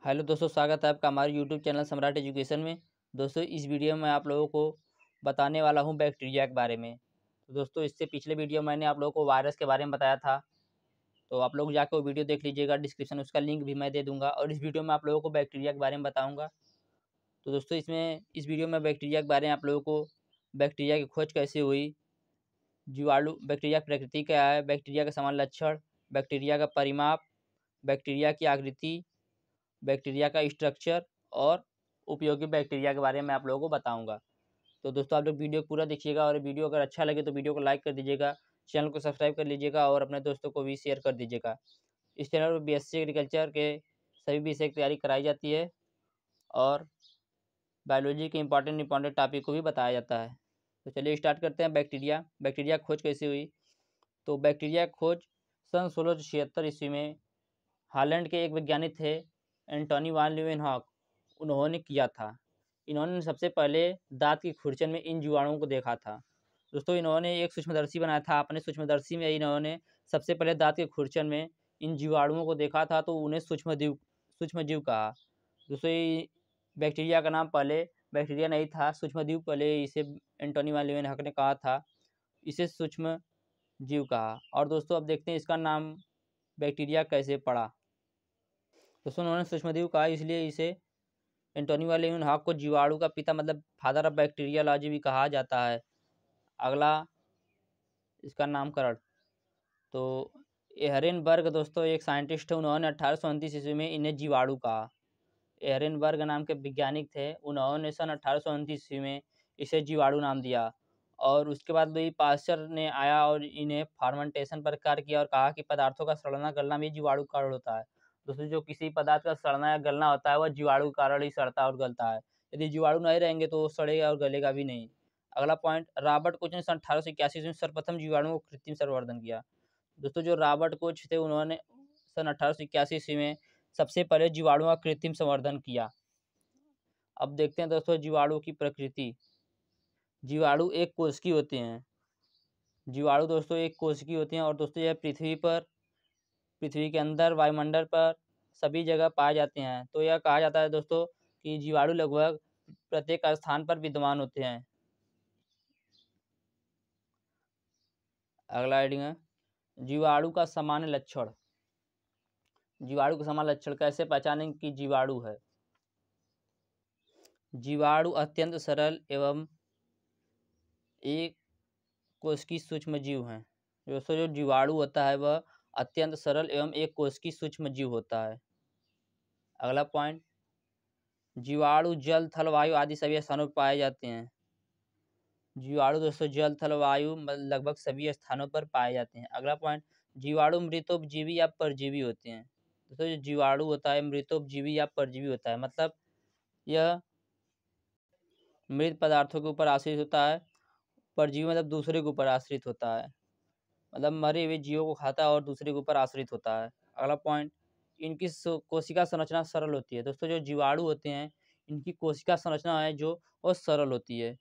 Hello दोस्तों, स्वागत है आपका हमारे यूट्यूब चैनल सम्राट एजुकेशन में। दोस्तों, इस वीडियो में आप लोगों को बताने वाला हूं बैक्टीरिया के बारे में। तो दोस्तों, इससे पिछले वीडियो मैंने आप लोगों को वायरस के बारे में बताया था, तो आप लोग जाकर वो वीडियो देख लीजिएगा। डिस्क्रिप्शन उसका लिंक भी मैं दे दूंगा और इस वीडियो में आप लोगों को बैक्टीरिया के बारे में बताऊँगा। तो दोस्तों, इस वीडियो में बैक्टीरिया के बारे में आप लोगों को बैक्टीरिया की खोज कैसे हुई, जीवाणु बैक्टीरिया की प्रकृति क्या है, बैक्टीरिया का सामान्य लक्षण, बैक्टीरिया का परिमाप, बैक्टीरिया की आकृति, बैक्टीरिया का स्ट्रक्चर और उपयोगी बैक्टीरिया के बारे में आप लोगों को बताऊंगा। तो दोस्तों, आप लोग वीडियो पूरा देखिएगा और वीडियो अगर अच्छा लगे तो वीडियो को लाइक कर दीजिएगा, चैनल को सब्सक्राइब कर लीजिएगा और अपने दोस्तों को भी शेयर कर दीजिएगा। इस चैनल पर बीएससी एग्रीकल्चर के सभी विषय की तैयारी कराई जाती है और बायोलॉजी के इंपॉर्टेंट टॉपिक को भी बताया जाता है। तो चलिए स्टार्ट करते हैं। बैक्टीरिया खोज कैसे हुई। तो बैक्टीरिया खोज सन 1676 ईस्वी में हॉलैंड के एक वैज्ञानिक थे, एंटोनी वान लीeuwenhoek, उन्होंने किया था। इन्होंने सबसे पहले दांत की खुरचन में इन जीवाणुओं को देखा था। दोस्तों, इन्होंने एक सूक्ष्मदर्शी बनाया था। अपने सूक्ष्मदर्शी में इन्होंने सबसे पहले दांत के खुरचन में इन जीवाणुओं को देखा था, तो उन्हें सूक्ष्मजीव कहा। दोस्तों, ये बैक्टीरिया का नाम पहले बैक्टीरिया नहीं था, सूक्ष्मजीव पहले इसे एंटोनी वान लीeuwenhoek ने कहा था, इसे सूक्ष्म जीव कहा। और दोस्तों, अब देखते हैं इसका नाम बैक्टीरिया कैसे पड़ा। दोस्तों, उन्होंने सूक्ष्मजीव कहा, इसलिए इसे एंटोनी वान लीeuwenhoek को जीवाणु का पिता मतलब फादर ऑफ बैक्टीरियोलॉजी भी कहा जाता है। अगला इसका नामकरण, तो एहरेनबर्ग दोस्तों एक साइंटिस्ट है, उन्होंने 1829 ईस्वी में इन्हें जीवाणु कहा। एहरेनबर्ग नाम के वैज्ञानिक थे, उन्होंने सन 1829 ईस्वी में इसे जीवाणु नाम दिया। और उसके बाद लुई पास्चर ने आया और इन्हें फर्मेंटेशन पर कार्य किया और कहा कि पदार्थों का सड़ना गलना भी जीवाणु का कारण होता है। दोस्तों, जो किसी पदार्थ का सड़ना या गलना होता है वह जीवाणु के कारण ही सड़ता और गलता है। यदि जीवाणु नहीं रहेंगे तो वो सड़ेगा और गलेगा भी नहीं। अगला पॉइंट, रॉबर्ट कोच ने सन 1881 में सर्वप्रथम जीवाणु को कृत्रिम संवर्धन किया। दोस्तों, जो रॉबर्ट कोच थे उन्होंने सन 1881 ईस्वी में सबसे पहले जीवाणुओं का कृत्रिम संवर्धन किया। अब देखते हैं दोस्तों जीवाणु की प्रकृति। जीवाणु एक कोशिकीय होते हैं। जीवाणु दोस्तों एक कोशिकीय होते हैं और दोस्तों यह पृथ्वी के अंदर, वायुमंडल पर सभी जगह पाए जाते हैं। तो यह कहा जाता है दोस्तों कि जीवाणु लगभग प्रत्येक स्थान पर विद्यमान होते हैं। अगला हेडिंग है जीवाणु का सामान्य लक्षण। जीवाणु का सामान्य लक्षण कैसे पहचानें कि जीवाणु है। जीवाणु अत्यंत सरल एवं एक कोशिकीय सूक्ष्म जीव हैं। दोस्तों, जो जीवाणु होता है वह अत्यंत सरल एवं एक कोशिकीय सूक्ष्म जीव होता है। अगला पॉइंट, जीवाणु जल, थल, वायु आदि सभी स्थानों पर पाए जाते हैं। जीवाणु दोस्तों जल, थल, वायु लगभग सभी स्थानों पर पाए जाते हैं। अगला पॉइंट, जीवाणु मृतोपजीवी या परजीवी होते हैं। दोस्तों, जो जीवाणु होता है मृतोपजीवी या परजीवी होता है, मतलब यह मृत पदार्थों के ऊपर आश्रित होता है। परजीवी मतलब दूसरे के ऊपर आश्रित होता है, मतलब मरे हुए जीवों को खाता है और दूसरे के ऊपर आश्रित होता है। अगला पॉइंट, इनकी कोशिका संरचना सरल होती है। दोस्तों, जो जीवाणु होते हैं इनकी कोशिका संरचना है जो वो सरल होती है।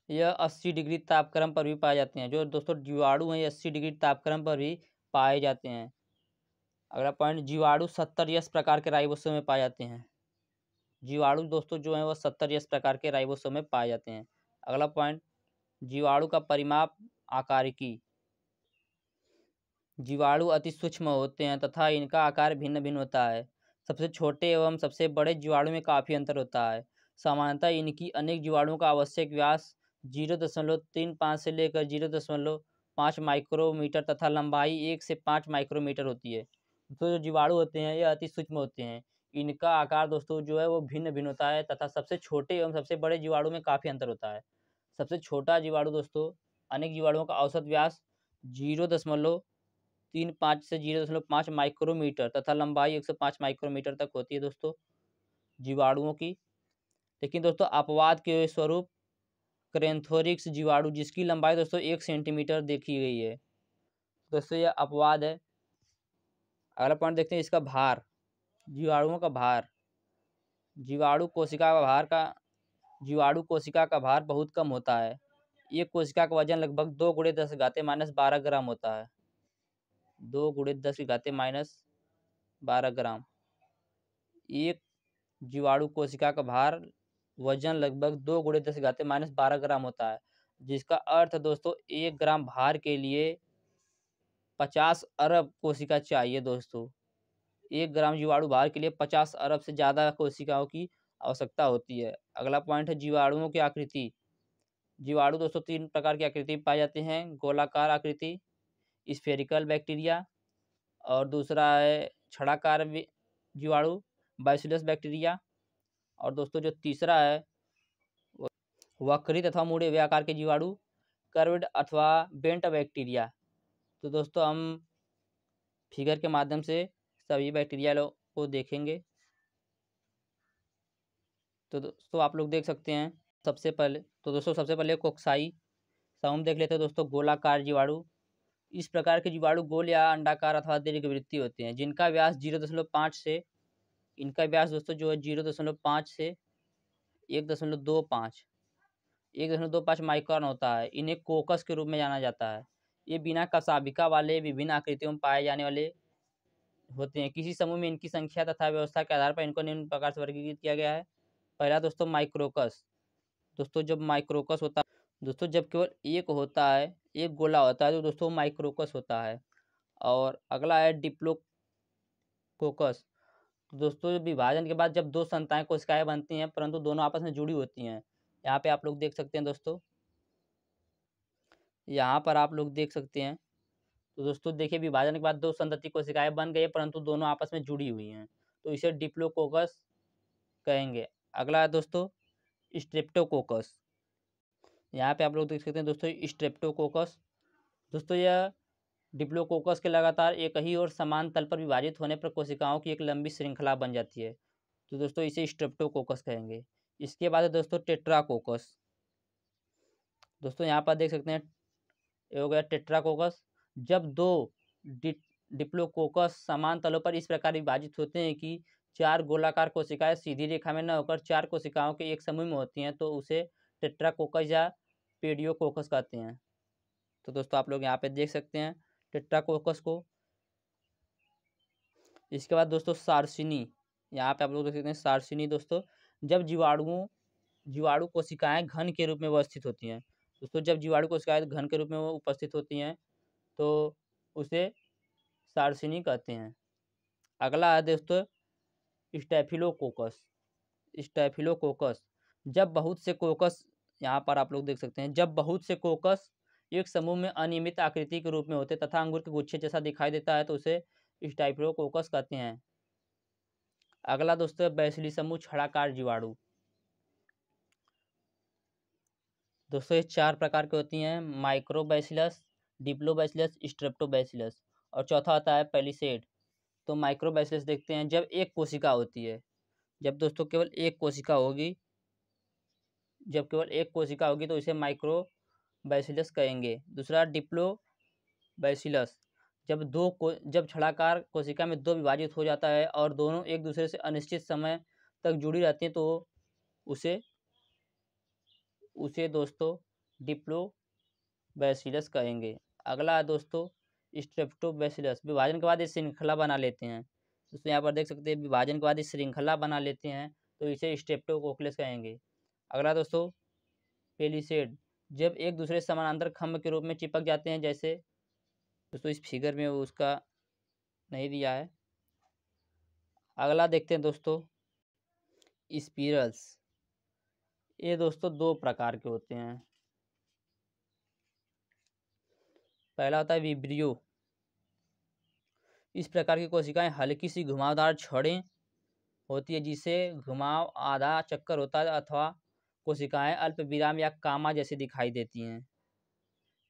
यह 80 डिग्री तापक्रम पर भी पाए जाते हैं। जो दोस्तों जीवाणु हैं 80 डिग्री तापक्रम पर भी पाए जाते हैं। अगला पॉइंट, जीवाणु 70 यस प्रकार के राइबोसोम में पाए जाते हैं। जीवाणु दोस्तों जो हैं वह 70 यस प्रकार के राइबोसोम में पाए जाते हैं। अगला पॉइंट, जीवाणु का परिमाप, आकारिकी। जीवाणु अति सूक्ष्म होते हैं तथा इनका आकार भिन्न भिन्न होता है। सबसे छोटे एवं सबसे बड़े जीवाणु में काफ़ी अंतर होता है। सामान्यतः इनकी अनेक जीवाणुओं का आवश्यक व्यास 0.35 से लेकर 0.5 माइक्रोमीटर तथा लंबाई 1 से 5 माइक्रोमीटर होती है। तो जो जीवाणु होते हैं ये अति सूक्ष्म होते हैं। इनका आकार दोस्तों जो है वो भिन्न भिन्न होता है तथा सबसे छोटे एवं सबसे बड़े जीवाणु में काफ़ी अंतर होता है। सबसे छोटा जीवाणु दोस्तों अनेक जीवाणुओं का औसत व्यास 0.35 से 0.5 माइक्रोमीटर तथा लंबाई 105 माइक्रोमीटर तक होती है दोस्तों जीवाणुओं की। लेकिन दोस्तों अपवाद के स्वरूप क्रेन्थोरिक्स जीवाणु जिसकी लंबाई दोस्तों 1 सेंटीमीटर देखी गई है। दोस्तों यह अपवाद है। अगला पॉइंट देखते हैं इसका भार, जीवाणुओं का भार। जीवाणु कोशिका का भार बहुत कम होता है। एक कोशिका का वजन लगभग 2 × 10⁻12 ग्राम होता है। 2 × 10⁻12 ग्राम। एक जीवाणु कोशिका का भार वजन लगभग 2 × 10⁻12 ग्राम होता है, जिसका अर्थ दोस्तों 1 ग्राम भार के लिए 50 अरब कोशिका चाहिए दोस्तों। 1 ग्राम जीवाणु भार के लिए 50 अरब से ज़्यादा कोशिकाओं की आवश्यकता होती है। अगला पॉइंट है जीवाणुओं की आकृति। जीवाणु दोस्तों 3 प्रकार की आकृति में पाए जाते हैं, गोलाकार आकृति, स्फेरिकल बैक्टीरिया और दूसरा है छड़ाकार जीवाणु, बैसिलस बैक्टीरिया, और दोस्तों जो तीसरा है वक्रित अथवा मुड़े हुए आकार के जीवाणु, कर्व्ड अथवा बेंट बैक्टीरिया। तो दोस्तों हम फिगर के माध्यम से सभी बैक्टीरिया को देखेंगे। तो दोस्तों आप लोग देख सकते हैं सबसे पहले कोक्साई समूह देख लेते हैं दोस्तों, गोलाकार जीवाणु। इस प्रकार के जीवाणु गोल या अंडाकार अथवा दीर्घवृत्ती होते हैं, जिनका व्यास 0.5 से इनका व्यास दोस्तों जो है 0.5 से 1.25 माइक्रोन होता है। इन्हें कोकस के रूप में जाना जाता है। ये बिना कशाभिका वाले विभिन्न आकृतियों में पाए जाने वाले होते हैं। किसी समूह में इनकी संख्या तथा व्यवस्था के आधार पर इनको निम्न प्रकार से वर्गीकृत किया गया है। पहला दोस्तों माइक्रोकस। दोस्तों जब माइक्रोकस होता है दोस्तों, जब केवल एक होता है, एक गोला होता है तो दोस्तों माइक्रोकस होता है। और अगला है डिप्लोकोकस। तो दोस्तों विभाजन के बाद जब 2 संताएं कोशिकाएं बनती हैं परंतु दोनों आपस में जुड़ी होती हैं। यहाँ पे आप लोग देख सकते हैं दोस्तों, यहाँ पर आप लोग देख सकते हैं। तो दोस्तों देखिए विभाजन के बाद 2 संतति कोशिकाएं बन गई परंतु दोनों आपस में जुड़ी हुई हैं, तो इसे डिप्लोकोकस कहेंगे। अगला है दोस्तों स्ट्रेप्टोकोकस। यहाँ पे आप लोग देख सकते हैं दोस्तों स्ट्रेप्टोकोकस। दोस्तों यह डिप्लोकोकस के लगातार एक ही और समान तल पर विभाजित होने पर कोशिकाओं की एक लंबी श्रृंखला बन जाती है, तो दोस्तों इसे स्ट्रेप्टोकोकस कहेंगे। इसके बाद है दोस्तों टेट्राकोकस। दोस्तों यहाँ पर देख सकते हैं ये हो गया टेट्राकोकस। जब 2 डिप्लोकोकस समान तलों पर इस प्रकार विभाजित होते हैं कि 4 गोलाकार कोशिकाएं सीधी रेखा में न होकर 4 कोशिकाओं के एक समूह में होती हैं, तो उसे टेट्राकोकस या पेडियोकोकस कहते हैं। तो दोस्तों आप लोग यहाँ पे देख सकते हैं टेट्राकोकस को। इसके बाद दोस्तों सार्सिनी। यहाँ पे आप लोग देख सकते हैं सार्सिनी। दोस्तों जब जीवाणु कोशिकाएं घन के रूप में अवस्थित होती हैं, दोस्तों जब जीवाणु कोशिकाएं घन के रूप में उपस्थित होती हैं तो उसे सार्सिनी कहते हैं। अगला है दोस्तों स्टैफिलोकोकस। स्टैफिलोकोकस। जब बहुत से कोकस, यहाँ पर आप लोग देख सकते हैं, जब बहुत से कोकस एक समूह में अनियमित आकृति के रूप में होते तथा अंगूर के गुच्छे जैसा दिखाई देता है तो उसे स्टैफिलोकोकस कहते हैं। अगला दोस्तों बैसिली समूह छड़ाकार जीवाणु। दोस्तों ये 4 प्रकार की होती हैं, माइक्रोबैसिलस, डिप्लोबैसिलस, स्ट्रेप्टोबैसिलस और चौथा होता है पेलिसेड। तो माइक्रोबैसिलस देखते हैं जब एक कोशिका होती है, जब दोस्तों केवल एक कोशिका होगी तो इसे माइक्रोबैसिलस कहेंगे। दूसरा डिप्लोबैसिलस। जब छड़ाकार कोशिका में 2 विभाजित हो जाता है और दोनों एक दूसरे से अनिश्चित समय तक जुड़ी रहती हैं तो उसे दोस्तों डिप्लोबैसिलस कहेंगे। अगला है दोस्तों स्ट्रेप्टोबैसिलस। विभाजन के बाद ये श्रृंखला बना लेते हैं। दोस्तों यहाँ पर देख सकते हैं विभाजन के बाद ये श्रृंखला बना लेते हैं तो इसे स्ट्रेप्टोकोकस कहेंगे। अगला दोस्तों पेलिसेड। जब एक दूसरे समानांतर खंभ के रूप में चिपक जाते हैं, जैसे दोस्तों इस फिगर में उसका नहीं दिया है। अगला देखते हैं दोस्तों स्पिरल्स। ये दोस्तों 2 प्रकार के होते हैं। पहला होता है विब्रियो। इस प्रकार की कोशिकाएं हल्की सी घुमावदार छड़ें होती है जिसे घुमाव आधा चक्कर होता है अथवा कोशिकाएं अल्प विराम या कामा जैसी दिखाई देती हैं।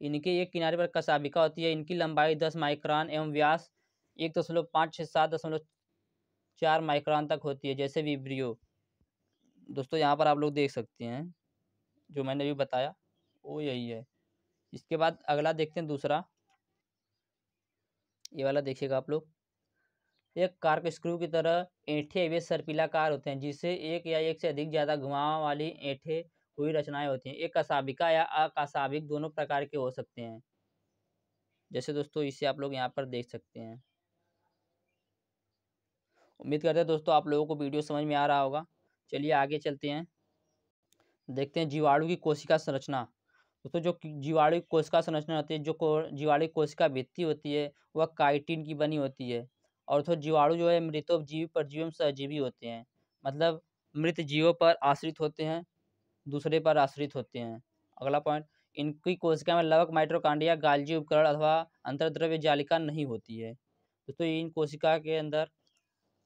इनके एक किनारे पर कशाभिका होती है। इनकी लंबाई 10 माइक्रोन एवं व्यास 1.5 से 7.4 माइक्रोन तक होती है, जैसे विब्रियो। दोस्तों यहाँ पर आप लोग देख सकते हैं जो मैंने अभी बताया वो यही है। इसके बाद अगला देखते हैं दूसरा, ये वाला देखिएगा आप लोग। एक कार्क स्क्रू की तरह ऐंठे हुए सर्पिलाकार होते हैं जिससे एक या एक से अधिक ज़्यादा घुमाव वाली ऐंठे हुई रचनाएं होती हैं। एक कशाभिका या अकशाभिक दोनों प्रकार के हो सकते हैं, जैसे दोस्तों इसे आप लोग यहाँ पर देख सकते हैं। उम्मीद करते हैं दोस्तों आप लोगों को वीडियो समझ में आ रहा होगा। चलिए आगे चलते हैं, देखते हैं जीवाणु की कोशिका संरचना। दोस्तों जो जीवाणु की कोशिका संरचना होती है, जीवाणु की कोशिका भित्ति होती है, वह काइटिन की बनी होती है। और तो जीवाणु जो है मृतोपजीवी, परजीवी एवं सहजीवी होते हैं। मतलब मृत जीवों पर आश्रित होते हैं, दूसरे पर आश्रित होते हैं। अगला पॉइंट, इनकी कोशिका में लवक, माइटोकॉन्ड्रिया, गाल्जी उपकरण अथवा अंतर्द्रव्य जालिका नहीं होती है। दोस्तों इन कोशिका के अंदर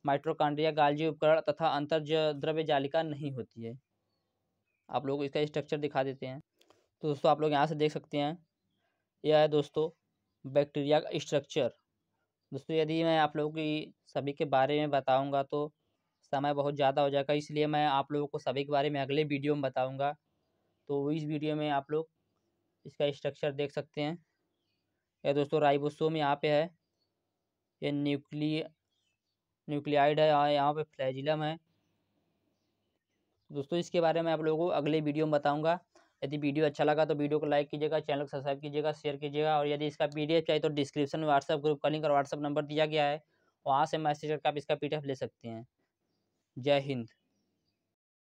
माइटोकॉन्ड्रिया, गाल्जी उपकरण तथा अंतर्द्रव्य जालिका नहीं होती है। आप लोग को इसका स्ट्रक्चर दिखा देते हैं। तो दोस्तों आप लोग यहाँ से देख सकते हैं, यह है दोस्तों बैक्टीरिया का स्ट्रक्चर। दोस्तों यदि मैं आप लोगों की सभी के बारे में बताऊंगा तो समय बहुत ज़्यादा हो जाएगा, इसलिए मैं आप लोगों को सभी के बारे में अगले वीडियो में बताऊंगा। तो इस वीडियो में आप लोग इसका स्ट्रक्चर देख सकते हैं। यह दोस्तों राइबोसोम यहाँ पे है, ये न्यूक्लियाइड है, यहाँ पे फ्लैजिलम है। दोस्तों इसके बारे में आप लोगों को अगले वीडियो में बताऊंगा। यदि वीडियो अच्छा लगा तो वीडियो को लाइक कीजिएगा, चैनल को सब्सक्राइब कीजिएगा, शेयर कीजिएगा। और यदि इसका पीडीएफ चाहिए तो डिस्क्रिप्शन में व्हाट्सएप ग्रुप का लिंक और व्हाट्सएप नंबर दिया गया है, वहाँ से मैसेज करके आप इसका पीडीएफ ले सकते हैं। जय हिंद।